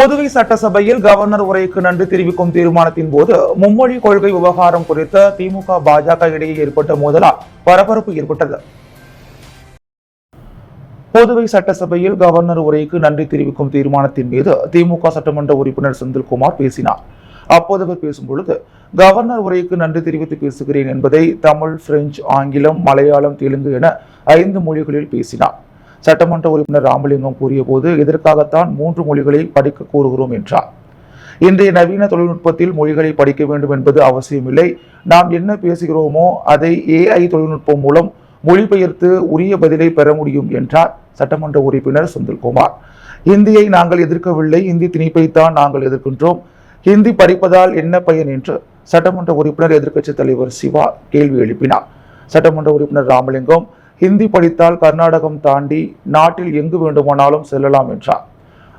புதுவை சட்டசபையில் கவர்னர் உரைக்கு நன்றி தெரிவிக்கும் தீர்மானத்தின் போது மும்மொழி கொள்கை விவகாரம் குறித்த திமுக பாஜக இடையே ஏற்பட்ட மோதலால் பரபரப்பு ஏற்பட்டது. புதுவை சட்டசபையில் கவர்னர் உரைக்கு நன்றி தெரிவிக்கும் தீர்மானத்தின் மீது திமுக சட்டமன்ற உறுப்பினர் செந்தில்குமார் பேசினார். அப்போது அவர் பேசும்பொழுது, கவர்னர் உரைக்கு நன்றி தெரிவித்து பேசுகிறேன் என்பதை தமிழ், பிரெஞ்சு, ஆங்கிலம், மலையாளம், தெலுங்கு என 5 மொழிகளில் பேசினார். சட்டமன்ற உறுப்பினர் ராமலிங்கம் கூறிய போது, இதற்காகத்தான் 3 மொழிகளை படிக்க கூறுகிறோம் என்றார். இன்றைய நவீன தொழில்நுட்பத்தில் மொழிகளை படிக்க வேண்டும் என்பது அவசியமில்லை. நாம் என்ன பேசுகிறோமோ அதை AI தொழில்நுட்பம் மூலம் மொழிபெயர்த்து உரிய பதிலை பெற முடியும் என்றார் சட்டமன்ற உறுப்பினர் செந்தில்குமார். ஹிந்தியை நாங்கள் எதிர்க்கவில்லை, ஹிந்தி திணிப்பைத்தான் நாங்கள் எதிர்க்கின்றோம். ஹிந்தி படிப்பதால் என்ன பயன் என்று சட்டமன்ற உறுப்பினர் எதிர்க்கட்சித் தலைவர் சிவா கேள்வி எழுப்பினார். சட்டமன்ற உறுப்பினர் ராமலிங்கம், ஹிந்தி படித்தால் கர்நாடகம் தாண்டி நாட்டில் எங்கு வேண்டுமானாலும் செல்லலாம் என்றார்.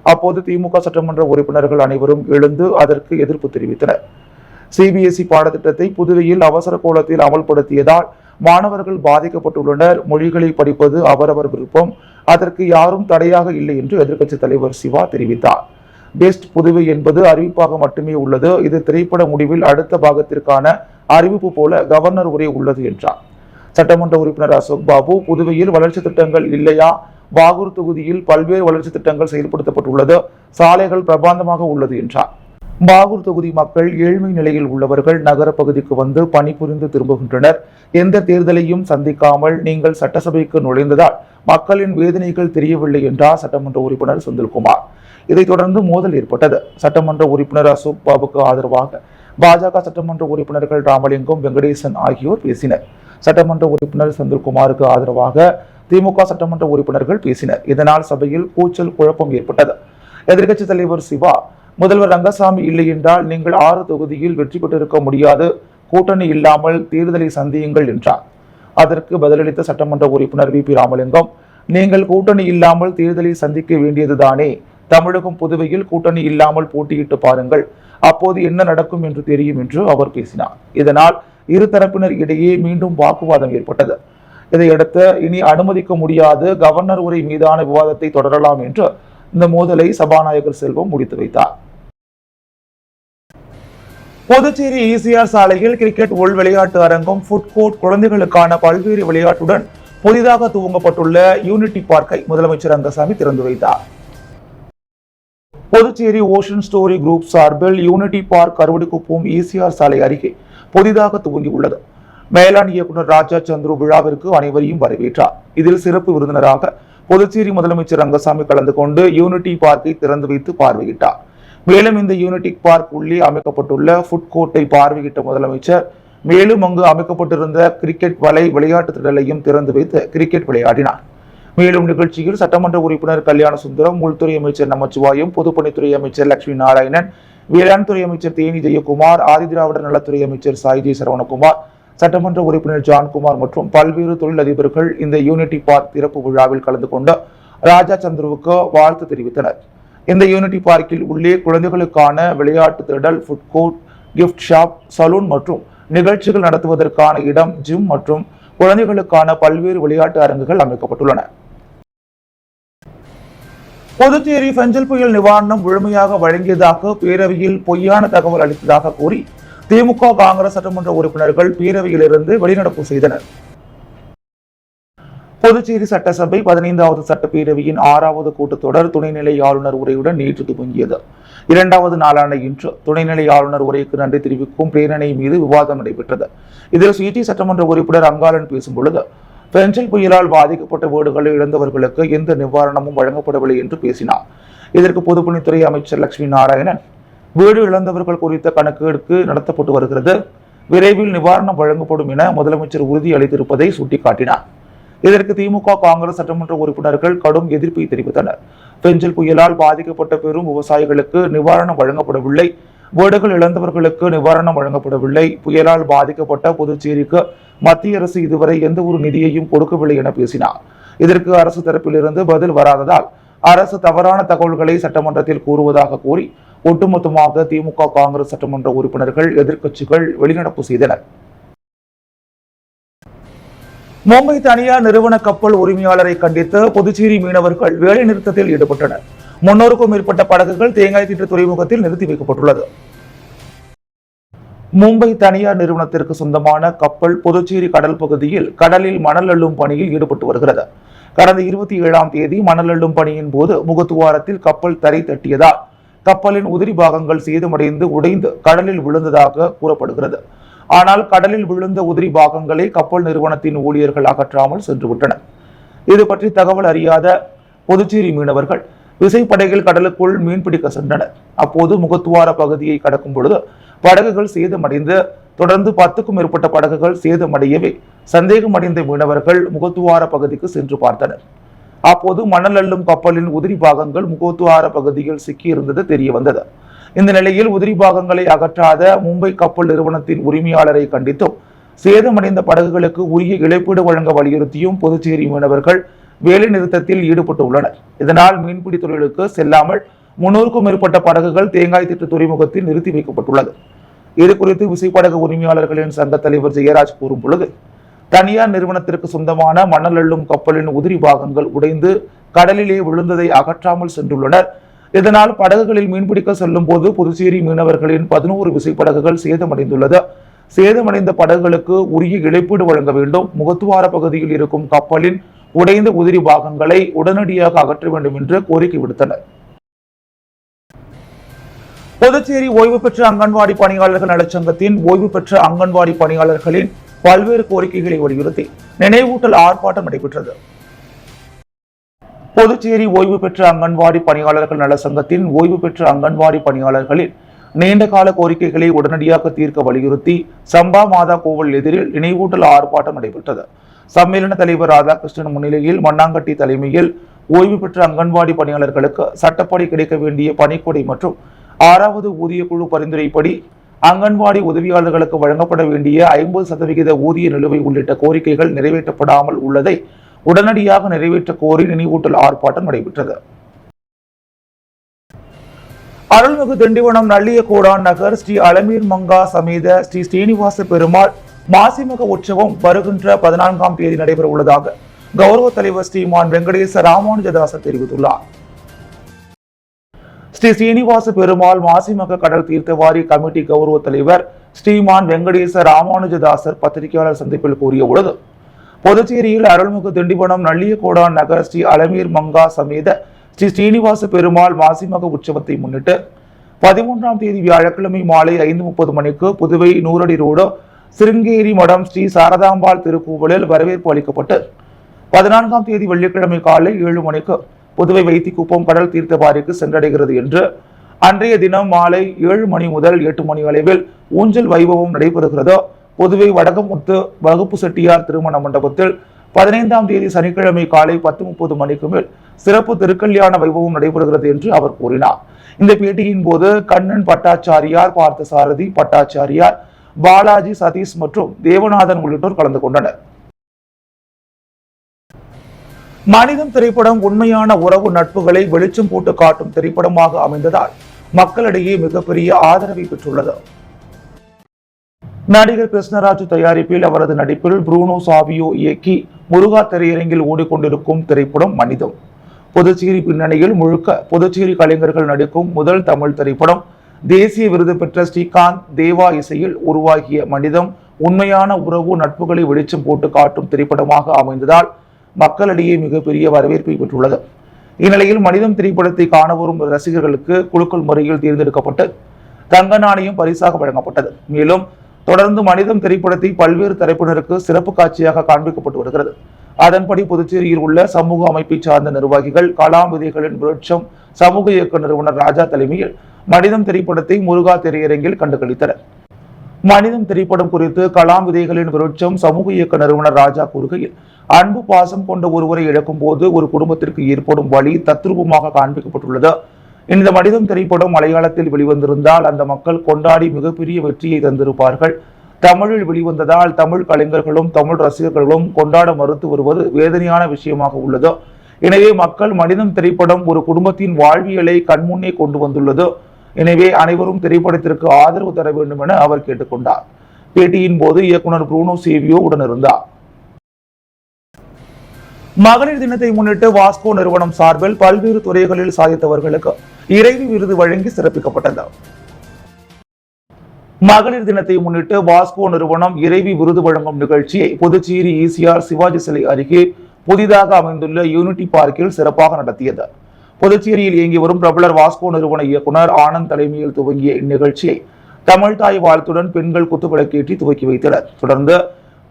அப்போது திமுக சட்டமன்ற உறுப்பினர்கள் அனைவரும் எழுந்து அதற்கு எதிர்ப்பு தெரிவித்தனர். CBSE பாடத்திட்டத்தை புதுவையில் அவசர கோலத்தில் அமல்படுத்தியதால் மாணவர்கள் பாதிக்கப்பட்டுள்ளனர். மொழிகளை படிப்பது அவரவர் விருப்பம், அதற்கு யாரும் தடையாக இல்லை என்று எதிர்க்கட்சித் தலைவர் சிவா தெரிவித்தார். பெஸ்ட் புதுவை என்பது அறிவிப்பாக மட்டுமே உள்ளது. இது திரைப்பட முடிவில் அடுத்த பாகத்திற்கான அறிவிப்பு போல கவர்னர் உரை உள்ளது என்றார். சட்டமன்ற உறுப்பினர் அசோக் பாபு, புதுவையில் வளர்ச்சி திட்டங்கள் இல்லையா? வாகூர் தொகுதியில் பல்வேறு வளர்ச்சி திட்டங்கள் செயல்படுத்தப்பட்டுள்ளது, சாலைகள் பிரபாந்தமாக உள்ளது என்றார். பாகூர் தொகுதி மக்கள் ஏழ்மை நிலையில் உள்ளவர்கள் நகர பகுதிக்கு வந்து பணிபுரிந்து திரும்புகின்றனர். எந்த தேர்தலையும் சந்திக்காமல் நீங்கள் சட்டசபைக்கு நுழைந்ததால் மக்களின் வேதனைகள் தெரியவில்லை என்றார் சட்டமன்ற உறுப்பினர் செந்தில்குமார். இதைத் தொடர்ந்து மோதல் ஏற்பட்டது. சட்டமன்ற உறுப்பினர் அசோக் பாபுக்கு ஆதரவாக பாஜக சட்டமன்ற உறுப்பினர்கள் ராமலிங்கம், வெங்கடேசன் ஆகியோர் பேசினர். சட்டமன்ற உறுப்பினர் செந்தில்குமாருக்கு ஆதரவாக திமுக சட்டமன்ற உறுப்பினர்கள் பேசினர். இதனால் சபையில் கூச்சல் குழப்பம் ஏற்பட்டது. எதிர்க்கட்சித் தலைவர் சிவா, முதல்வர் ரங்கசாமி இல்லை என்றால் நீங்கள் 6 தொகுதியில் வெற்றி பெற்றிருக்க முடியாது, கூட்டணி இல்லாமல் தேர்தலை சந்தியுங்கள் என்றார். அதற்கு பதிலளித்த சட்டமன்ற உறுப்பினர் VP ராமலிங்கம், நீங்கள் கூட்டணி இல்லாமல் தேர்தலை சந்திக்க வேண்டியதுதானே? தமிழகம் புதுவையில் கூட்டணி இல்லாமல் போட்டியிட்டு பாருங்கள், அப்போது என்ன நடக்கும் என்று தெரியும் என்று அவர் பேசினார். இதனால் இருதரப்பினர் இடையே மீண்டும் வாக்குவாதம் ஏற்பட்டது. இதையடுத்து இனி அனுமதிக்க முடியாது, கவர்னர் உரை மீதான விவாதத்தை தொடரலாம் என்று இந்த மோதலை சபாநாயகர் செல்வம் முடித்து வைத்தார். புதுச்சேரி ECR சாலையில் கிரிக்கெட் உள் விளையாட்டு அரங்கம், ஃபுட் கோர்ட், குழந்தைகளுக்கான பல்வேறு விளையாட்டுடன் புதிதாக துவங்கப்பட்டுள்ள யூனிட்டி பார்க்கை முதலமைச்சர் ரங்கசாமி திறந்து வைத்தார். புதுச்சேரி ஓஷன் ஸ்டோரி குரூப் சார்பில் யூனிட்டி பார்க் கருவடிக்குப்பம் ECR சாலை அருகே புதிதாக துவங்கியுள்ளது. மேலாண் இயக்குநர் ராஜா சந்துரு விழாவிற்கு அனைவரையும் வரவேற்றார். இதில் சிறப்பு விருந்தினராக புதுச்சேரி முதலமைச்சர் ரங்கசாமி கலந்து கொண்டு யூனிட்டி பார்க்கை திறந்து வைத்து பார்வையிட்டார். மேலும் இந்த யூனிட்டி பார்க் உள்ளே அமைக்கப்பட்டுள்ள ஃபுட் கோர்ட்டை பார்வையிட்ட முதலமைச்சர் மேலும் அங்கு அமைக்கப்பட்டிருந்த கிரிக்கெட் வலை விளையாட்டு திடலையும் திறந்து வைத்து கிரிக்கெட் விளையாடினார். மேலும் நிகழ்ச்சியில் சட்டமன்ற உறுப்பினர் கல்யாண சுந்தரம், உள்துறை அமைச்சர் நமச்சிவாயம், பொதுப்பணித்துறை அமைச்சர் லட்சுமி நாராயணன், வேளாண் துறை அமைச்சர் தேனி ஜெயக்குமார், ஆதிதிராவிடர் நலத்துறை அமைச்சர் சாய்ஜி சரவணகுமார், சட்டமன்ற உறுப்பினர் ஜான்குமார் மற்றும் பல்வேறு தொழிலதிபர்கள் இந்த யூனிட்டி பார்க் திறப்பு விழாவில் கலந்து கொண்டு ராஜா சந்துருவுக்கு வாழ்த்து தெரிவித்தனர். இந்த யூனிட்டி பார்க்கில் உள்ளே குழந்தைகளுக்கான விளையாட்டு திடல், food court, gift shop, salon மற்றும் நிகழ்ச்சிகள் நடத்துவதற்கான இடம், ஜிம் மற்றும் குழந்தைகளுக்கான பல்வேறு விளையாட்டு அரங்குகள் அமைக்கப்பட்டுள்ளன. புதுச்சேரி பெஞ்சல் புயல் நிவாரணம் முழுமையாக வழங்கியதாக பேரவையில் பொய்யான தகவல் அளித்ததாக கூறி திமுக, காங்கிரஸ் சட்டமன்ற உறுப்பினர்கள் பேரவையிலிருந்து வெளிநடப்பு செய்தனர். புதுச்சேரி சட்டசபை 15வது சட்டப்பேரவையின் 6வது கூட்டத்தொடர் துணைநிலை ஆளுநர் உரையுடன் நேற்று துவங்கியது. 2வது நாளான இன்று துணைநிலை ஆளுநர் உரைக்கு நன்றி தெரிவிக்கும் பிரேரணை மீது விவாதம் நடைபெற்றது. இதில் CT சட்டமன்ற உறுப்பினர் அங்காளன் பேசும்பொழுது, பெஞ்சல் புயலால் பாதிக்கப்பட்ட வீடுகளை இழந்தவர்களுக்கு எந்த நிவாரணமும் வழங்கப்படவில்லை என்று பேசினார். இதற்கு பொதுப்பணித்துறை அமைச்சர் லட்சுமி நாராயணன், வீடு இழந்தவர்கள் குறித்த கணக்கெடுப்பு நடத்தப்பட்டு வருகிறது, விரைவில் நிவாரணம் வழங்கப்படும் என முதலமைச்சர் உறுதி அளித்திருப்பதை சுட்டிக்காட்டினார். இதற்கு திமுக, காங்கிரஸ் சட்டமன்ற உறுப்பினர்கள் கடும் எதிர்ப்பை தெரிவித்தனர். பெஞ்சல் புயலால் பாதிக்கப்பட்ட பெரும் விவசாயிகளுக்கு நிவாரணம் வழங்கப்படவில்லை, வீடுகள் இழந்தவர்களுக்கு நிவாரணம் வழங்கப்படவில்லை, புயலால் பாதிக்கப்பட்ட புதுச்சேரிக்கு மத்திய அரசு இதுவரை எந்த ஒரு நிதியையும் கொடுக்கவில்லை என பேசினார். இதற்கு அரசு தரப்பிலிருந்து பதில் வராததால் அரசு தவறான தகவல்களை சட்டமன்றத்தில் கூறுவதாக கூறி ஒட்டுமொத்தமாக திமுக, காங்கிரஸ் சட்டமன்ற உறுப்பினர்கள், எதிர்க்கட்சிகள் வெளிநடப்பு செய்தனர். மும்பை தனியார் நிறுவன கப்பல் உரிமையாளரை கண்டித்து புதுச்சேரி மீனவர்கள் வேலை நிறுத்தத்தில் ஈடுபட்டனர். 300க்கும் மேற்பட்ட படகுகள் தேங்காய்திட்டு துறைமுகத்தில் நிறுத்தி வைக்கப்பட்டுள்ளது. மும்பை தனியார் நிறுவனத்திற்கு சொந்தமான கப்பல் புதுச்சேரி கடல் பகுதியில் கடலில் மணல் அள்ளும் பணியில் ஈடுபட்டு வருகிறது. கடந்த 27ஆம் தேதி மணல் அள்ளும் பணியின் போது முகத்துவாரத்தில் கப்பல் தரை தட்டியதால் கப்பலின் உதிரி பாகங்கள் சேதமடைந்து உடைந்து கடலில் விழுந்ததாக கூறப்படுகிறது. ஆனால் கடலில் விழுந்த உதிரி பாகங்களை கப்பல் நிறுவனத்தின் ஊழியர்கள் அகற்றாமல் சென்றுவிட்டனர். இது பற்றி தகவல் அறியாத புதுச்சேரி மீனவர்கள் விசைப்படகில் கடலுக்குள் மீன்பிடிக்க சென்றனர். அப்போது முகத்துவார பகுதியை கடக்கும் பொழுது படகுகள் சேதமடைந்து தொடர்ந்து 10க்கும் மேற்பட்ட படகுகள் சேதமடையவே சந்தேகமடைந்த மீனவர்கள் முகத்துவார பகுதிக்கு சென்று பார்த்தனர். அப்போது மணல் அள்ளும் கப்பலின் உதிரி பாகங்கள் முகத்துவார பகுதியில் சிக்கியிருந்தது தெரிய வந்தது. இந்த நிலையில் உதிரி பாகங்களை அகற்றாத மும்பை கப்பல் நிறுவனத்தின் உரிமையாளரை கண்டித்தும் சேதமடைந்த படகுகளுக்கு உரிய இழப்பீடு வழங்க வலியுறுத்தியும் புதுச்சேரி மீனவர்கள் வேலை நிறுத்தத்தில் ஈடுபட்டு உள்ளனர். இதனால் மீன்பிடி தொழிலுக்கு செல்லாமல் 300க்கும் மேற்பட்ட படகுகள் தேங்காய்திட்டு துறைமுகத்தில் நிறுத்தி வைக்கப்பட்டுள்ளது. இது குறித்து விசைப்படகு உரிமையாளர்களின் சங்க தலைவர் ஜெயராஜ் கூறும் பொழுது, தனியார் நிறுவனத்திற்கு சொந்தமான மணல் அள்ளும் கப்பலின் உதிரி பாகங்கள் உடைந்து கடலிலே விழுந்ததை அகற்றாமல் சென்றுள்ளனர். இதனால் படகுகளில் மீன்பிடிக்க செல்லும் போது புதுச்சேரி மீனவர்களின் 11 விசைப்படகுகள் சேதமடைந்துள்ளது. சேதமடைந்த படகுகளுக்கு உரிய இழப்பீடு வழங்க வேண்டும். முகத்துவார பகுதியில் இருக்கும் கப்பலின் உடைந்த உதிரி பாகங்களை உடனடியாக அகற்ற வேண்டும் என்று கோரிக்கை விடுத்தனர். புதுச்சேரி ஓய்வு பெற்ற அங்கன்வாடி பணியாளர்கள் நலச்சங்கத்தின் ஓய்வு பெற்ற அங்கன்வாடி பணியாளர்களின் பல்வேறு கோரிக்கைகளை வலியுறுத்தி நினைவூட்டல் ஆர்ப்பாட்டம் நடைபெற்றது. புதுச்சேரி ஓய்வு பெற்ற அங்கன்வாடி பணியாளர்கள் நலச்சங்கத்தின் ஓய்வு பெற்ற அங்கன்வாடி பணியாளர்களின் நீண்டகால கோரிக்கைகளை உடனடியாக தீர்க்க வலியுறுத்தி சம்பா மாதா கோவில் எதிரில் நினைவூட்டல் ஆர்ப்பாட்டம் நடைபெற்றது. சம்மேளன தலைவர் ராதாகிருஷ்ணன் முன்னிலையில் மண்ணாங்கட்டி தலைமையில் ஓய்வு பெற்ற அங்கன்வாடி பணியாளர்களுக்கு சட்டப்படி கிடைக்க வேண்டிய பணிக்கொடை மற்றும் 6வது ஊதிய குழு பரிந்துரைப்படி அங்கன்வாடி உதவியாளர்களுக்கு வழங்கப்பட வேண்டிய 50% ஊதிய நிலுவை உள்ளிட்ட கோரிக்கைகள் நிறைவேற்றப்படாமல் உள்ளதை உடனடியாக நிறைவேற்ற கோரி நினைவூட்டல் ஆர்ப்பாட்டம் நடைபெற்றது. அருள்மிகு திண்டிவனம் நல்லியகோடான் நகர் ஸ்ரீ அலமீர் மங்கா சமேத ஸ்ரீ ஸ்ரீனிவாச பெருமாள் மாசிமக உற்சவம் வருகின்ற 14ஆம் தேதி நடைபெற உள்ளதாக கௌரவ தலைவர் ஸ்ரீமான் வெங்கடேச ராமானுஜதாசர் தெரிவித்துள்ளார். ஸ்ரீ ஸ்ரீனிவாச பெருமாள் மாசிமக கடல் தீர்த்தவாரி கமிட்டி கௌரவ தலைவர் ஸ்ரீமான் வெங்கடேச ராமானுஜதாசர் பத்திரிகையாளர் சந்திப்பில் கூறிய பொழுது, புதுச்சேரியில் அருள்மிகு திண்டிவனம் நல்லியகோடான் நகர் ஸ்ரீ அலமீர் மங்கா சமேத ஸ்ரீ ஸ்ரீனிவாச பெருமாள் மாசிமக உற்சவத்தை முன்னிட்டு 13ஆம் தேதி வியாழக்கிழமை மாலை 5:30 மணிக்கு புதுவை 100 அடி ரோடு சிருங்கேரி மடம் ஸ்ரீ சாரதாம்பாள் திருக்கோவிலில் வரவேற்பு அளிக்கப்பட்டு 14ஆம் தேதி வெள்ளிக்கிழமை காலை 7 மணிக்கு புதுவை வைத்திக்குப்பம் கடல் தீர்த்தவாரிக்கு சென்றடைகிறது என்று அன்றைய தினம் மாலை 7 மணி முதல் 8 மணி அளவில் ஊஞ்சல் வைபவம் நடைபெறுகிறது. புதுவை வடகமுத்து வகுப்பு செட்டியார் திருமண மண்டபத்தில் 15ஆம் தேதி சனிக்கிழமை காலை 10:30 மணிக்கு மேல் சிறப்பு திருக்கல்யாண வைபவம் நடைபெறுகிறது என்று அவர் கூறினார். இந்த பேட்டியின் போது கண்ணன் பட்டாச்சாரியார், பார்த்தசாரதி பட்டாச்சாரியார், பாலாஜி, சதீஷ் மற்றும் தேவநாதன் உள்ளிட்டோர் கலந்து கொண்டனர். மனிதம் திரைப்படம் உண்மையான உறவு நட்புகளை வெளிச்சம் போட்டு காட்டும் திரைப்படமாக அமைந்ததால் மக்களிடையே மிகப்பெரிய ஆதரவை பெற்றுள்ளது. நடிகர் கிருஷ்ணராஜ் தயாரிப்பில் அவரது நடிப்பில் ப்ரூனோ சாவியோ இயக்கி முருகா திரையரங்கில் ஓடிக்கொண்டிருக்கும் திரைப்படம் மனிதம். புதுச்சேரி பின்னணியில் முழுக்க புதுச்சேரி கலைஞர்கள் நடிக்கும் முதல் தமிழ் திரைப்படம். தேசிய விருது பெற்ற ஸ்ரீகாந்த் தேவா இசையில் உருவாகிய மனிதம் உண்மையான உறவு நட்புகளை வெளிச்சம் போட்டு காட்டும் திரைப்படமாக அமைந்ததால் மக்களிடையே மிகப்பெரிய வரவேற்பை பெற்றுள்ளது. இந்நிலையில் மனிதம் திரைப்படத்தை காண வரும் ரசிகர்களுக்கு குலுக்கல் முறையில் தேர்ந்தெடுக்கப்பட்டு தங்க நாணயம் பரிசாக வழங்கப்பட்டது. மேலும் தொடர்ந்து மனிதம் திரைப்படத்தை பல்வேறு தரப்பினருக்கு சிறப்பு காட்சியாக காண்பிக்கப்பட்டு வருகிறது. அதன்படி புதுச்சேரியில் உள்ள சமூக அமைப்பை சார்ந்த நிர்வாகிகள் கலாம் விதைகளின் விருட்சம் சமூக இயக்க நிறுவனர் ராஜா தலைமையில் மனிதம் திரைப்படத்தை முருகா திரையரங்கில் கண்டுகளித்தனர். மனிதம் திரைப்படம் குறித்து கலாம் விதைகளின் விருட்சம் சமூக இயக்க நிறுவனர் ராஜா கூறுகையில், அன்பு பாசம் கொண்ட ஒருவரை இழக்கும் போது ஒரு குடும்பத்திற்கு ஏற்படும் வழி தத்ரூபமாக காண்பிக்கப்பட்டுள்ளது. இந்த மனிதம் திரைப்படம் மலையாளத்தில் வெளிவந்திருந்தால் அந்த மக்கள் கொண்டாடி மிகப்பெரிய வெற்றியை தந்திருப்பார்கள். தமிழில் வெளிவந்ததால் தமிழ் கலைஞர்களும் தமிழ் ரசிகர்களும் கொண்டாட மறுத்து வருவது வேதனையான விஷயமாக உள்ளது. எனவே மக்கள் மனிதம் திரைப்படம் ஒரு குடும்பத்தின் வாழ்வியலை கண்முன்னே கொண்டு வந்துள்ளது. எனவே அனைவரும் திரைப்படத்திற்கு ஆதரவு தர வேண்டும் என அவர் கேட்டுக்கொண்டார். பேட்டியின் போது இயக்குனர் ப்ரூனோ சேவியோ உடனிருந்தார். மகளிர் தினத்தை முன்னிட்டு வாஸ்கோ நிறுவனம் சார்பில் பல்வேறு துறைகளில் சாதித்தவர்களுக்கு இறைவி விருது வழங்கி சிறப்பிக்கப்பட்டது. மகளிர் தினத்தை முன்னிட்டு வாஸ்கோ நிறுவனம் இறைவி விருது வழங்கும் நிகழ்ச்சியை புதுச்சேரி ஈசிஆர் சிவாஜி சிலை அருகே புதிதாக அமைந்துள்ள யூனிட்டி பார்க்கில் சிறப்பாக நடத்தியது. புதுச்சேரியில் இயங்கி வரும் பிரபலர் வாஸ்கோ நிறுவன இயக்குனர் ஆனந்த் தலைமையில் துவங்கிய இந்நிகழ்ச்சியை தமிழ் தாய் வாழ்த்துடன் பெண்கள் குத்துவிளக்கேற்றி துவக்கி வைத்தனர். தொடர்ந்து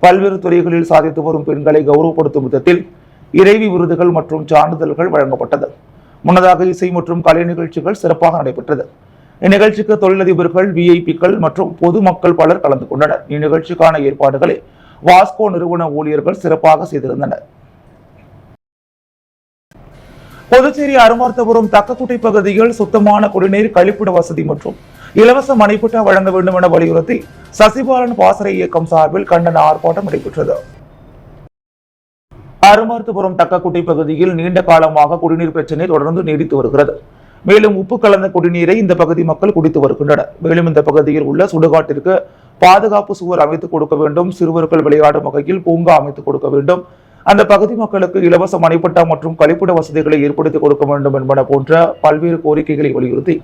பல்வேறு துறைகளில் சாதித்து வரும் பெண்களை கௌரவப்படுத்தும் விதத்தில் இறைவி விருதுகள் மற்றும் சான்றிதழ்கள் வழங்கப்பட்டது. முன்னதாக இசை மற்றும் கலை நிகழ்ச்சிகள் சிறப்பாக நடைபெற்றது. இந்நிகழ்ச்சிக்கு தொழிலதிபர்கள், விஐபிக்கள் மற்றும் பொதுமக்கள் பலர் கலந்து கொண்டனர். இந்நிகழ்ச்சிக்கான ஏற்பாடுகளை வாஸ்கோ நிறுவன ஊழியர்கள் சிறப்பாக செய்திருந்தனர். புதுச்சேரி அருமார்த்தபுரம் தக்கக்குட்டை பகுதியில் சுத்தமான குடிநீர், கழிப்பிட வசதி மற்றும் இலவச மனைப்பட்டா வழங்க வேண்டும் என வலியுறுத்தி சசிபாலன் பாசறை இயக்கம் சார்பில் கண்டன ஆர்ப்பாட்டம் நடைபெற்றது. அருமார்த்தபுரம் தக்கக்குட்டை பகுதியில் நீண்ட காலமாக குடிநீர் பிரச்சனை தொடர்ந்து நீடித்து வருகிறது. மேலும் உப்பு கலந்த குடிநீரை இந்த பகுதி மக்கள் குடித்து வருகின்றனர். மேலும் இந்த பகுதியில் உள்ள சுடுகாட்டிற்கு பாதுகாப்பு சுவர் அமைத்துக் கொடுக்க வேண்டும், சிறுவர்கள் விளையாடும் வகையில் பூங்கா அமைத்துக் கொடுக்க வேண்டும், அந்த பகுதி மக்களுக்கு இலவச மனைப்பட்டா மற்றும் கழிப்பிட வசதிகளை ஏற்படுத்தி கொடுக்க வேண்டும் என்பன போன்ற பல்வேறு கோரிக்கைகளை வலியுறுத்தி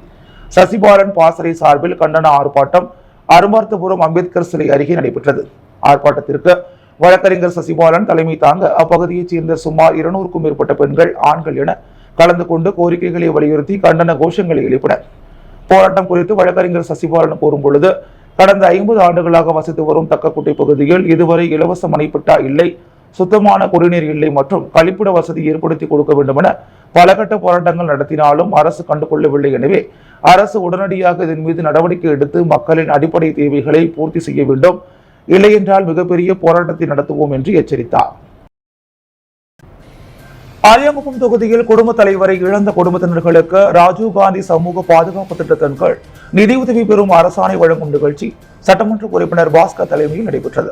சசிபாலன் பாசறை சார்பில் கண்டன ஆர்ப்பாட்டம் அருமார்த்தபுரம் அம்பேத்கர் சிலை அருகே நடைபெற்றது. ஆர்ப்பாட்டத்திற்கு வழக்கறிஞர் சசிபாலன் தலைமை தாங்க அப்பகுதியைச் சேர்ந்த சுமார் 200க்கும் மேற்பட்ட பெண்கள், ஆண்கள் என கலந்து கொண்டு கோரிக்கைகளை வலியுறுத்தி கண்டன கோஷங்களை எழுப்பினர். போராட்டம் குறித்து வழக்கறிஞர் சசிபாலன் கூறும் பொழுது, கடந்த 50 ஆண்டுகளாக வசித்து வரும் தக்கக்குட்டை பகுதியில் இதுவரை இலவச மனைப்பட்டா இல்லை, சுத்தமான குடிநீர் இல்லை மற்றும் கழிப்பிட வசதி ஏற்படுத்தி கொடுக்க வேண்டும் என பல கட்ட போராட்டங்கள் நடத்தினாலும் அரசு கண்டுகொள்ளவில்லை. எனவே அரசு உடனடியாக இதன் மீது நடவடிக்கை எடுத்து மக்களின் அடிப்படை தேவைகளை பூர்த்தி செய்ய வேண்டும், இல்லையென்றால் மிகப்பெரிய போராட்டத்தை நடத்துவோம் என்று எச்சரித்தார். அரியாங்குப்பம் தொகுதியில் குடும்ப தலைவரை இழந்த குடும்பத்தினர்களுக்கு ராஜீவ்காந்தி சமூக பாதுகாப்பு திட்டத்தின் கீழ் நிதியுதவி பெறும் அரசாணை வழங்கும் நிகழ்ச்சி சட்டமன்ற உறுப்பினர் பாஸ்கர் தலைமையில் நடைபெற்றது.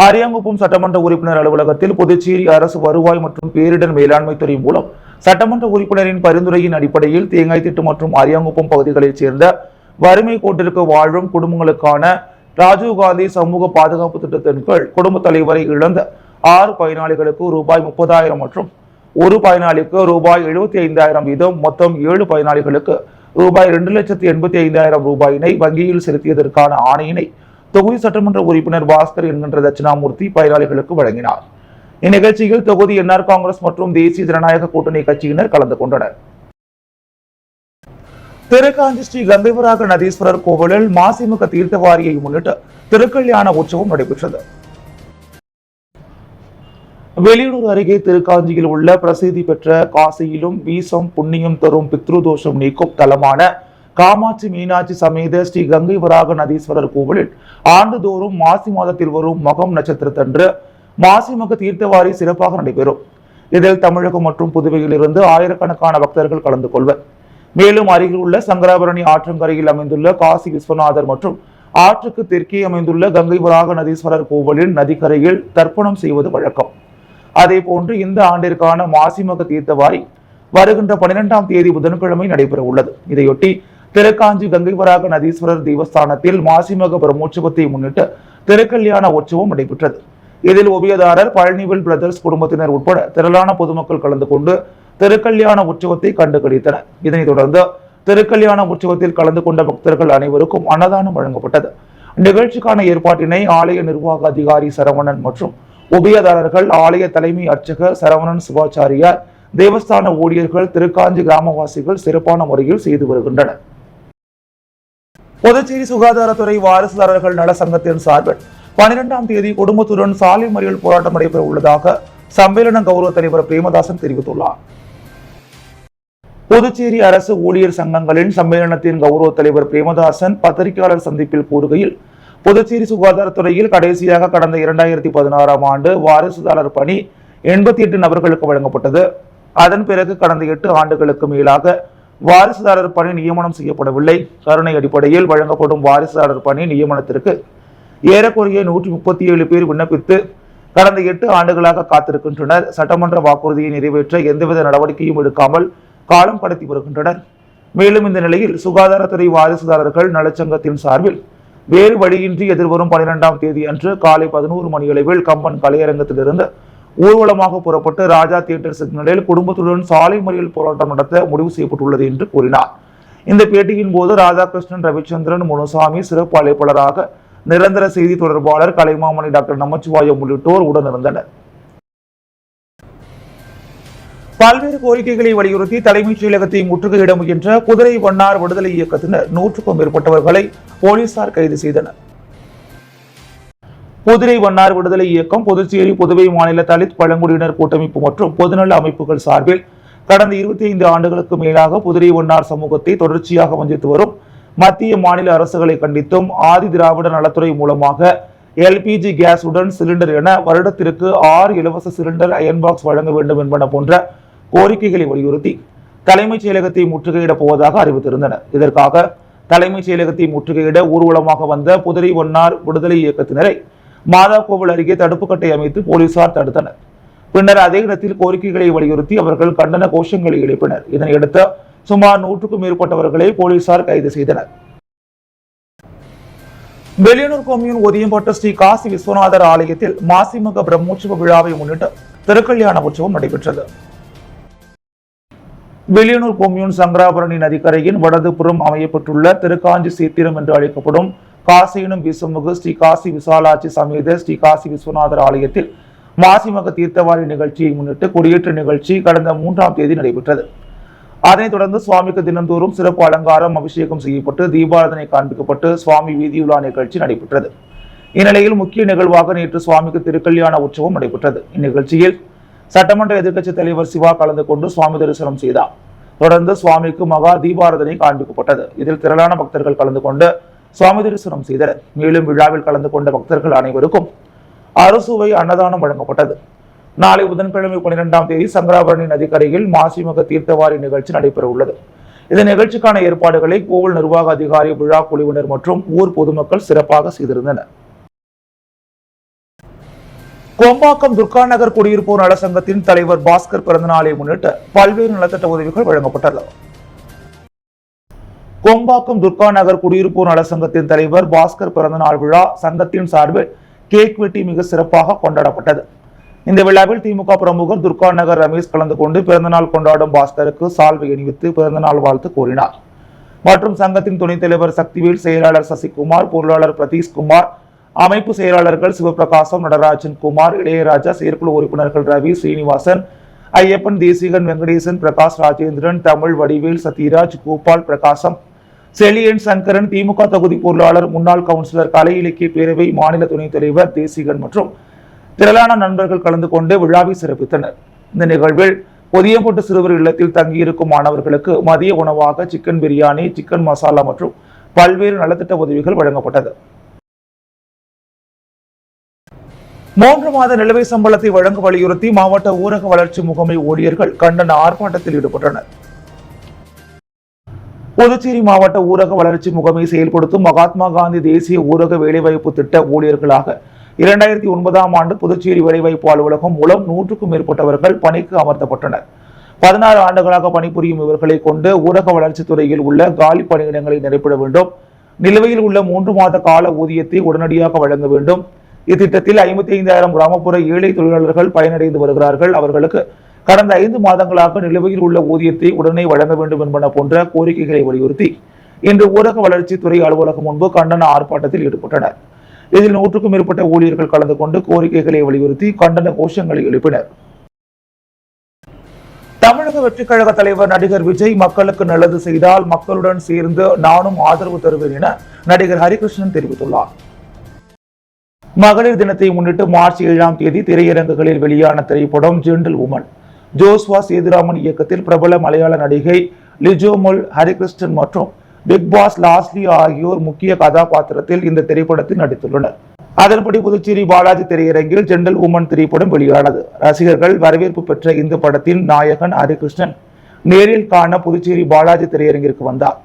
அரியாங்குப்பம் சட்டமன்ற உறுப்பினர் அலுவலகத்தில் புதுச்சேரி அரசு வருவாய் மற்றும் பேரிடர் மேலாண்மை துறை மூலம் சட்டமன்ற உறுப்பினரின் பரிந்துரையின் அடிப்படையில் தேங்காய் திட்டு மற்றும் அரியாங்குப்பம் பகுதிகளைச் சேர்ந்த வறுமை கோட்டிற்கு வாழும் குடும்பங்களுக்கான ராஜீவ்காந்தி சமூக பாதுகாப்பு திட்டத்தின் கீழ் குடும்ப தலைவரை இழந்த 6 பயனாளிகளுக்கு ரூபாய் 30,000 மற்றும் ஒரு பயனாளிக்கு ரூபாய் 75,000 வீதம் மொத்தம் 7 பயனாளிகளுக்கு ரூபாய் 2,85,000 ரூபாயினை வங்கியில் செலுத்தியதற்கான ஆணையினை தொகுதி சட்டமன்ற உறுப்பினர் பாஸ்கர் என்கின்ற தட்சிணாமூர்த்தி பயனாளிகளுக்கு வழங்கினார். இந்நிகழ்ச்சியில் தொகுதி என்ஆர் காங்கிரஸ் மற்றும் தேசிய ஜனநாயக கூட்டணி கட்சியினர் கலந்து கொண்டனர். திருக்காஞ்சி ஸ்ரீ கங்கைவராக நதீஸ்வரர் கோவிலில் மாசிமுக தீர்த்தவாரியை முன்னிட்டு திருக்கல்யாண உற்சவம் நடைபெற்றது. வெளியூர் அருகே திருக்காஞ்சியில் உள்ள பிரசித்தி பெற்ற காசியிலும் வீசம் புண்ணியம் தரும் பித்ருதோஷம் நீக்கும் தலமான காமாட்சி மீனாட்சி சமேத ஸ்ரீ கங்கைவராக நதீஸ்வரர் கோவிலில் ஆண்டுதோறும் மாசி மாதத்தில் வரும் மகம் நட்சத்திரத்தன்று மாசிமுக தீர்த்தவாரி சிறப்பாக நடைபெறும். இதில் தமிழகம் மற்றும் புதுவையிலிருந்து ஆயிரக்கணக்கான பக்தர்கள் கலந்து கொள்வர். மேலும் அருகில் உள்ள சங்கராபரணி ஆற்றங்கரையில் அமைந்துள்ள காசி விஸ்வநாதர் மற்றும் ஆற்றுக்கு தெற்கே அமைந்துள்ள கங்கைவராக நதீஸ்வரர் கோவிலின் நதிக்கரையில் தர்ப்பணம் செய்வது வழக்கம். அதே போன்று இந்த ஆண்டிற்கான மாசிமுக தீர்த்தவாரி வருகின்ற 12ஆம் தேதி புதன்கிழமை நடைபெற உள்ளது. இதையொட்டி திருக்காஞ்சி கங்கைவராக நதீஸ்வரர் தேவஸ்தானத்தில் மாசிமக பிரம்மோற்சவத்தை முன்னிட்டு திருக்கல்யாண உற்சவம் நடைபெற்றது. இதில் உபயதாரர் பழனிவேல் பிரதர்ஸ் குடும்பத்தினர் உட்பட திரளான பொதுமக்கள் கலந்து கொண்டு திருக்கல்யாண உற்சவத்தை கண்டு களித்தனர். இதனைத் தொடர்ந்து திருக்கல்யாண உற்சவத்தில் கலந்து கொண்ட பக்தர்கள் அனைவருக்கும் அன்னதானம் வழங்கப்பட்டது. நிகழ்ச்சிக்கான ஏற்பாட்டினை ஆலய நிர்வாக அதிகாரி சரவணன் மற்றும் உபயதாரர்கள், ஆலய தலைமை அர்ச்சகர் சரவணன் சிவாச்சாரியார், தேவஸ்தான ஊழியர்கள், திருக்காஞ்சி கிராமவாசிகள் சிறப்பான முறையில் செய்து வருகின்றனர். புதுச்சேரி சுகாதாரத்துறை வாரிசுதாரர்கள் நல சங்கத்தின் சார்பில் 12ஆம் தேதி குடும்பத்துடன் சாலை மறியல் போராட்டம் நடைபெற உள்ளதாக சம்மேளன கௌரவ தலைவர் பிரேமதாசன் தெரிவித்துள்ளார். புதுச்சேரி அரசு ஊழியர் சங்கங்களின் சம்மேளனத்தின் கௌரவ தலைவர் பிரேமதாசன் பத்திரிகையாளர் சந்திப்பில் கூறுகையில், புதுச்சேரி சுகாதாரத்துறையில் கடைசியாக கடந்த 2016ஆம் ஆண்டு வாரிசுதாரர் பணி 88 நபர்களுக்கு வழங்கப்பட்டது. அதன் பிறகு கடந்த 8 ஆண்டுகளுக்கு மேலாக வாரிசுதாரர் பணி நியமனம் செய்யப்படவில்லை. கருணை அடிப்படையில் வழங்கப்படும் வாரிசுதாரர் பணி நியமனத்திற்கு ஏறக்குறைய 137 பேர் விண்ணப்பித்து கடந்த 8 ஆண்டுகளாக காத்திருக்கின்றனர். சட்டமன்ற வாக்குறுதியை நிறைவேற்ற எந்தவித நடவடிக்கையும் எடுக்காமல் காலம் கடத்தி வருகின்றனர். மேலும் இந்த நிலையில் சுகாதாரத்துறை வாரிசுதாரர்கள் நலச்சங்கத்தின் சார்பில் வேறு வழியின்றி எதிர்வரும் 12ஆம் தேதி அன்று காலை 11 மணியளவில் கம்பன் கலையரங்கத்திலிருந்து ஊர்வலமாக புறப்பட்டு ராஜா தியேட்டர் சிக்னலில் குடும்பத்துடன் சாலை மறியல் போராட்டம் நடத்த முடிவு செய்யப்பட்டுள்ளது என்று கூறினார். இந்த பேட்டியின் போது ராதாகிருஷ்ணன், ரவிச்சந்திரன், முனுசாமி, சிறப்பு அழைப்பாளராக நிரந்தர செய்தி தொடர்பாளர் கலைமாமணி டாக்டர் நமச்சிவாயம் உள்ளிட்டோர் உடனிருந்தனர். பல்வேறு கோரிக்கைகளை வலியுறுத்தி தலைமைச் செயலகத்தை முற்றுகையிட முயன்ற குதிரை வண்ணார் விடுதலை இயக்கத்தினர் 100க்கும் மேற்பட்டவர்களை போலீசார் கைது செய்தனர். குதிரை வண்ணார் விடுதலை இயக்கம் புதுச்சேரி, புதுவை மாநில தலித் பழங்குடியினர் கூட்டமைப்பு மற்றும் பொதுநல அமைப்புகள் சார்பில் கடந்த 25 ஆண்டுகளுக்கு மேலாக குதிரை வண்ணார் சமூகத்தை தொடர்ச்சியாக வஞ்சித்து வரும் மத்திய மாநில அரசுகளை கண்டித்தும் ஆதி திராவிட நலத்துறை மூலமாக எல்பிஜி கேஸ் உடன் சிலிண்டர் என வருடத்திற்கு 6 இலவச சிலிண்டர் அயன் பாக்ஸ் வழங்க வேண்டும் என்பன போன்ற கோரிக்கைகளை வலியுறுத்தி தலைமைச் செயலகத்தை முற்றுகையிடப் போவதாக அறிவித்திருந்தனர். இதற்காக தலைமைச் செயலகத்தை முற்றுகையிட ஊர்வலமாக வந்த குதிரை வண்ணார் விடுதலை இயக்கத்தினரை மாதாக்கோவில் அருகே தடுப்பு கட்டை அமைத்து போலீசார் தடுத்தனர். பின்னர் அதே இடத்தில் கோரிக்கைகளை வலியுறுத்தி அவர்கள் கண்டன கோஷங்களை எழுப்பினர். இதனையடுத்து சுமார் 100க்கும் மேற்பட்டவர்களை போலீசார் கைது செய்தனர். வெளியனூர் கொம்யூன் ஒதியம்பட்டு ஸ்ரீ காசி விஸ்வநாதர் ஆலயத்தில் மாசிமக பிரம்மோற்சவ விழாவை முன்னிட்டு திருக்கல்யாண உற்சவம் நடைபெற்றது. வெளியனூர் கொம்யூன் சங்கராபரணி நதிக்கரையின் வடதுபுறம் அமையப்பட்டுள்ள திருக்காஞ்சி சீத்திரம் என்று அழைக்கப்படும் காசியினும் வீசுமிகு ஸ்ரீ காசி விசாலாட்சி சமேத ஸ்ரீ காசி விஸ்வநாதர் ஆலயத்தில் மாசிமக தீர்த்தவாரி நிகழ்ச்சியை முன்னிட்டு கொடியேற்ற நிகழ்ச்சி கடந்த 3ஆம் தேதி நடைபெற்றது. அதனைத் தொடர்ந்து சுவாமிக்கு தினந்தோறும் சிறப்பு அலங்காரம், அபிஷேகம் செய்யப்பட்டு தீபாராதனை காண்பிக்கப்பட்டு சுவாமி வீதியுலா நிகழ்ச்சி நடைபெற்றது. இந்நிலையில் முக்கிய நிகழ்வாக நேற்று சுவாமிக்கு திருக்கல்யாண உற்சவம் நடைபெற்றது. இந்நிகழ்ச்சியில் சட்டமன்ற எதிர்க்கட்சித் தலைவர் சிவா கலந்து கொண்டு சுவாமி தரிசனம் செய்தார். தொடர்ந்து சுவாமிக்கு மகா தீபாராதனை காண்பிக்கப்பட்டது. இதில் திரளான பக்தர்கள் கலந்து கொண்டு சுவாமி தரிசனம் செய்தனர். மேலும் விழாவில் கலந்து கொண்ட பக்தர்கள் அனைவருக்கும் அறுசுவை அன்னதானம் வழங்கப்பட்டது. நாளை புதன்கிழமை 12ஆம் தேதி சங்கராபரணி நதிக்கரையில் மாசிமக தீர்த்தவாரி நிகழ்ச்சி நடைபெற உள்ளது. இந்த நிகழ்ச்சிக்கான ஏற்பாடுகளை கோவில் நிர்வாக அதிகாரி, விழா குழுவினர் மற்றும் ஊர் பொதுமக்கள் சிறப்பாக செய்திருந்தனர். கொம்பாக்கம் துர்கா நகர் குடியிருப்போர் நல சங்கத்தின் தலைவர் பாஸ்கர் பிறந்தநாளை முன்னிட்டு பல்வேறு நலத்திட்ட உதவிகள் வழங்கப்பட்டது. கொம்பாக்கம் துர்கா நகர் குடியிருப்போர் நல சங்கத்தின் தலைவர் பாஸ்கர் பிறந்தநாள் விழா சங்கத்தின் சார்பில் கேக் வெட்டி மிக சிறப்பாக கொண்டாடப்பட்டது. இந்த விழாவில் திமுக பிரமுகர் துர்கா நகர் ரமேஷ் கலந்து கொண்டு பிறந்தநாள் கொண்டாடும் பாஸ்கருக்கு சால்வை அணிவித்து பிறந்தநாள் வாழ்த்து கூறினார். மற்றும் சங்கத்தின் துணைத் தலைவர் சக்திவேல், செயலாளர் சசிகுமார், பொருளாளர் பிரதீஷ்குமார், அமைப்பு செயலாளர்கள் சிவபிரகாசம், நடராஜன் குமார், இளையராஜா, செயற்குழு உறுப்பினர்கள் ரவி, ஸ்ரீனிவாசன், ஐயப்பன், தேசிகன், வெங்கடேசன், பிரகாஷ் ராஜேந்திரன், தமிழ், வடிவேல், சத்யராஜ், கோபால், பிரகாசம், செலியன், சங்கரன், திமுக தொகுதி பொருளாளர், முன்னாள் கவுன்சிலர், கலை இலக்கிய பேரவை மாநில துணைத் தலைவர் தேசிகன் மற்றும் திரளான நண்பர்கள் கலந்து கொண்டு விழாவை சிறப்பித்தனர். இந்த நிகழ்வில் பொதியம்பட்டு சிறுவர் இல்லத்தில் தங்கியிருக்கும் மாணவர்களுக்கு மதிய உணவாக சிக்கன் பிரியாணி, சிக்கன் மசாலா மற்றும் பல்வேறு நலத்திட்ட உதவிகள் வழங்கப்பட்டது. 3 மாத நிலுவை சம்பளத்தை வழங்க வலியுறுத்தி மாவட்ட ஊரக வளர்ச்சி முகமை ஊழியர்கள் கண்டன ஆர்ப்பாட்டத்தில் ஈடுபட்டனர். புதுச்சேரி மாவட்ட ஊரக வளர்ச்சி முகமை செயல்படுத்தும் மகாத்மா காந்தி தேசிய ஊரக வேலைவாய்ப்பு திட்ட ஊழியர்களாக 2009ஆம் ஆண்டு புதுச்சேரி வேலைவாய்ப்பு அலுவலகம் மூலம் 100க்கும் மேற்பட்டவர்கள் பணிக்கு அமர்த்தப்பட்டனர். 16 ஆண்டுகளாக பணிபுரியும் இவர்களை கொண்டு ஊரக வளர்ச்சித் துறையில் உள்ள காலி பணியிடங்களை நிரப்பிட வேண்டும். நிலுவையில் உள்ள 3 மாத கால ஊதியத்தை உடனடியாக வழங்க வேண்டும். இத்திட்டத்தில் 55,000 கிராமப்புற ஏழை தொழிலாளர்கள் பயனடைந்து வருகிறார்கள். அவர்களுக்கு கடந்த 5 மாதங்களாக நிலுவையில் உள்ள ஊதியத்தை உடனே வழங்க வேண்டும் என்பன போன்ற கோரிக்கைகளை வலியுறுத்தி இன்று ஊரக வளர்ச்சித்துறை அலுவலகம் முன்பு கண்டன ஆர்ப்பாட்டத்தில் ஈடுபட்டனர். இதில் 100க்கும் மேற்பட்ட ஊழியர்கள் கலந்து கொண்டு கோரிக்கைகளை வலியுறுத்தி கண்டன கோஷங்களை எழுப்பினர். தமிழக வெற்றிக் கழக தலைவர் நடிகர் விஜய் மக்களுக்கு நல்லது செய்தால் மக்களுடன் சேர்ந்து நானும் ஆதரவு தருவேன் என நடிகர் ஹரிகிருஷ்ணன் தெரிவித்துள்ளார். மகளிர் தினத்தை முன்னிட்டு மார்ச் 7ஆம் தேதி திரையரங்குகளில் வெளியான திரைப்படம் ஜென்டில் உமன். ஜோஸ்வா சேதுராமன் இயக்கத்தில் பிரபல மலையாள நடிகை லிஜோமுல், ஹரிகிருஷ்ணன் மற்றும் பிக் பாஸ் லாஸ்லி ஆகியோர் முக்கிய கதாபாத்திரத்தில் இந்த திரைப்படத்தில் நடித்துள்ளனர். அதன்படி புதுச்சேரி பாலாஜி திரையரங்கில் ஜென்டில் உமன் திரைப்படம் வெளியானது. ரசிகர்கள் வரவேற்பு பெற்ற இந்த படத்தின் நாயகன் ஹரிகிருஷ்ணன் நேரில் காண புதுச்சேரி பாலாஜி திரையரங்கிற்கு வந்தார்.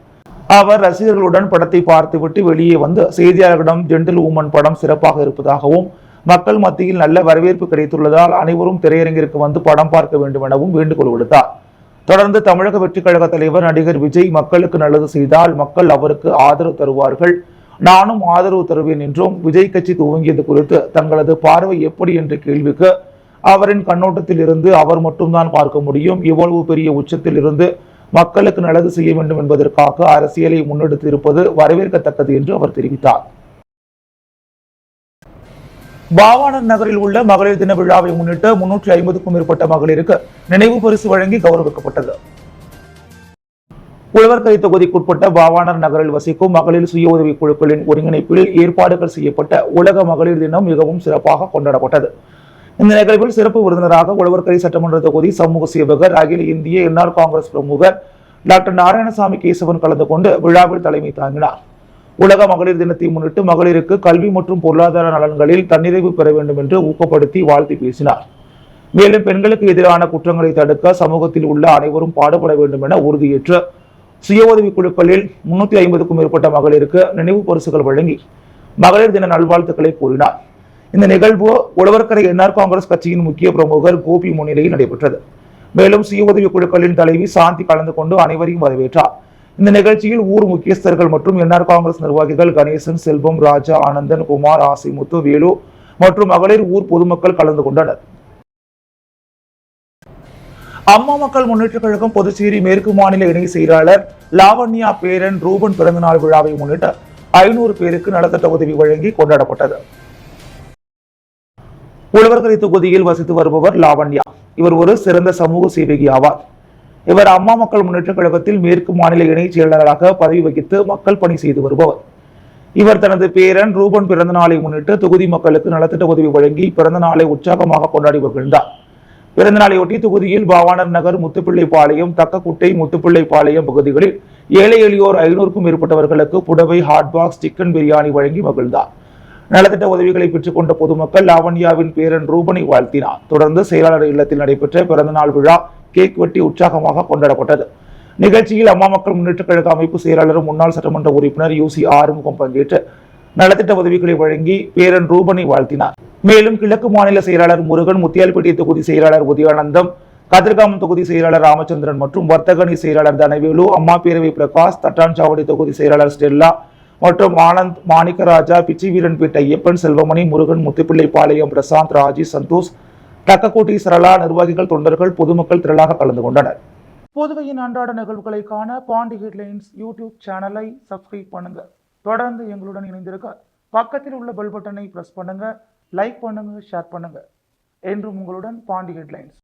அவர் ரசிகர்களுடன் படத்தை பார்த்துவிட்டு வெளியே வந்து செய்தியாளர்களிடம் ஜென்டில் உமன் படம் சிறப்பாக இருப்பதாகவும் மக்கள் மத்தியில் நல்ல வரவேற்பு கிடைத்துள்ளதால் அனைவரும் திரையரங்கிற்கு வந்து படம் பார்க்க வேண்டும் எனவும் வேண்டுகோள் விடுத்தார். தொடர்ந்து தமிழக வெற்றிக் கழக தலைவர் நடிகர் விஜய் மக்களுக்கு நல்லது செய்தால் மக்கள் அவருக்கு ஆதரவு தருவார்கள், நானும் ஆதரவு தருவேன் என்றும், விஜய் கட்சி துவங்கியது குறித்து தங்களது பார்வை எப்படி என்ற கேள்விக்கு அவரின் கண்ணோட்டத்தில் இருந்து அவர் மட்டும்தான் பார்க்க முடியும். இவ்வளவு பெரிய உச்சத்தில் இருந்து மக்களுக்கு நல்லது செய்ய வேண்டும் என்பதற்காக அரசியலை முன்னெடுத்து இருப்பது வரவேற்கத்தக்கது என்று அவர் தெரிவித்தார். பாவாணர் நகரில் உள்ள மகளிர் தின விழாவை முன்னிட்டு 350க்கும் மேற்பட்ட மகளிருக்கு நினைவு பரிசு வழங்கி கௌரவிக்கப்பட்டது. உழவர்கரை தொகுதிக்குட்பட்ட பாவாணர் நகரில் வசிக்கும் மகளிர் சுய உதவி குழுக்களின் ஒருங்கிணைப்பில் ஏற்பாடுகள் செய்யப்பட்ட உலக மகளிர் தினம் மிகவும் சிறப்பாக கொண்டாடப்பட்டது. இந்த நிகழ்வில் சிறப்பு விருந்தினராக உழவர்கரை சட்டமன்ற தொகுதி சமூக சேவகர், அகில இந்திய என்ஆர் காங்கிரஸ் பிரமுகர் டாக்டர் நாராயணசாமி கேசவன் கலந்து கொண்டு விழாவில் தலைமை தாங்கினார். உலக மகளிர் தினத்தை முன்னிட்டு மகளிருக்கு கல்வி மற்றும் பொருளாதார நலன்களில் தன்னிறைவு பெற வேண்டும் என்று ஊக்கப்படுத்தி வாழ்த்தி பேசினார். மேலும் பெண்களுக்கு எதிரான குற்றங்களை தடுக்க சமூகத்தில் உள்ள அனைவரும் பாடுபட வேண்டும் என உறுதியேற்று சுய உதவி குழுக்களில் 350க்கும் மேற்பட்ட மகளிருக்கு நினைவு பரிசுகள் வழங்கி மகளிர் தின நல்வாழ்த்துக்களை கூறினார். இந்த நிகழ்வு உழவர்கரை என்ஆர் காங்கிரஸ் கட்சியின் முக்கிய பிரமுகர் கோபி முன்னிலையில் நடைபெற்றது. மேலும் சுய உதவி குழுக்களின் தலைவி சாந்தி கலந்து கொண்டு அனைவரையும் வரவேற்றார். இந்த நிகழ்ச்சியில் ஊர் முக்கியஸ்தர்கள் மற்றும் என்ஆர் காங்கிரஸ் நிர்வாகிகள் கணேசன், செல்வம், ராஜா, ஆனந்தன், குமார், ஆசிமுத்து, வேலு மற்றும் மகளிர் ஊர் பொதுமக்கள் கலந்து கொண்டனர். அம்மா மக்கள் முன்னேற்ற கழகம் புதுச்சேரி மேற்கு மாநில இணை செயலாளர் லாவண்யா பேரன் ரூபன் பிறந்தநாள் விழாவை முன்னிட்டு 500 பேருக்கு நலத்திட்ட உதவி வழங்கி கொண்டாடப்பட்டது. உழவர்கரை தொகுதியில் வசித்து வருபவர் லாவண்யா. இவர் ஒரு சிறந்த சமூக சேவகி ஆவார். இவர் அம்மா மக்கள் முன்னேற்ற கழகத்தில் மேற்கு மாநில இணை செயலாளராக பதவி வகித்து மக்கள் பணி செய்து வருபவர். இவர் தனது பேரன் ரூபன் பிறந்த நாளை முன்னிட்டு தொகுதி மக்களுக்கு நலத்திட்ட உதவி வழங்கி பிறந்த நாளை உற்சாகமாக கொண்டாடி வருகின்றார். பிறந்த நாளையொட்டி தொகுதியில் பாவாணர் நகர், முத்துப்பிள்ளைப்பாளையம், தக்கக்குட்டை, முத்துப்பிள்ளைப்பாளையம் பகுதிகளில் ஏழை எளியோர் 500க்கும் மேற்பட்டவர்களுக்கு புடவை, ஹாட் பாக்ஸ், சிக்கன் பிரியாணி வழங்கி மகிழ்ந்தார். நலத்திட்ட உதவிகளை பெற்றுக் கொண்ட பொதுமக்கள் லாவண்யாவின் பேரன் ரூபனை வாழ்த்தினார். தொடர்ந்து செயலாளர் இல்லத்தில் நடைபெற்ற பிறந்தநாள் விழா கேக் வெட்டி உற்சாகமாக கொண்டாடப்பட்டது. நிகழ்ச்சியில் அம்மா மக்கள் முன்னேற்ற கழக அமைப்பு செயலாளரும் முன்னாள் சட்டமன்ற உறுப்பினர் யூசி ஆறுமுகம் பங்கேற்று நலத்திட்ட உதவிகளை வழங்கி பேரன் ரூபனை வாழ்த்தினார். மேலும் கிழக்கு மாநில செயலாளர் முருகன், முத்தியால்பேட்டை தொகுதி செயலாளர் உதயானந்தம், கதிர்காமம் தொகுதி செயலாளர் ராமச்சந்திரன் மற்றும் வர்த்தகணி செயலாளர் தனவேலு, அம்மா பேரவை பிரகாஷ், தட்டான்சாவடி தொகுதி செயலாளர் ஸ்டெல்லா மற்றும் ஆனந்த், மாணிக்கராஜா, பிச்சிவீரன்பேட்டை ஐயப்பன், செல்வமணி, முருகன், முத்துப்பிள்ளைப்பாளையம் பிரசாந்த், ராஜி, சந்தோஷ், தக்கக்கோட்டை சரளா, நிர்வாகிகள், தொண்டர்கள், பொதுமக்கள் திரளாக கலந்து கொண்டனர். புதுவையின் அன்றாட நிகழ்வுகளை காண பாண்டி ஹெட்லைன்ஸ் யூடியூப் சேனலை சப்ஸ்கிரைப் பண்ணுங்க. தொடர்ந்து எங்களுடன் இணைந்திருக்க பக்கத்தில் உள்ள பெல் பட்டனை பிரஸ் பண்ணுங்க. லைக் பண்ணுங்க, ஷேர் பண்ணுங்க. என்றும் உங்களுடன் பாண்டி ஹெட்லைன்ஸ்.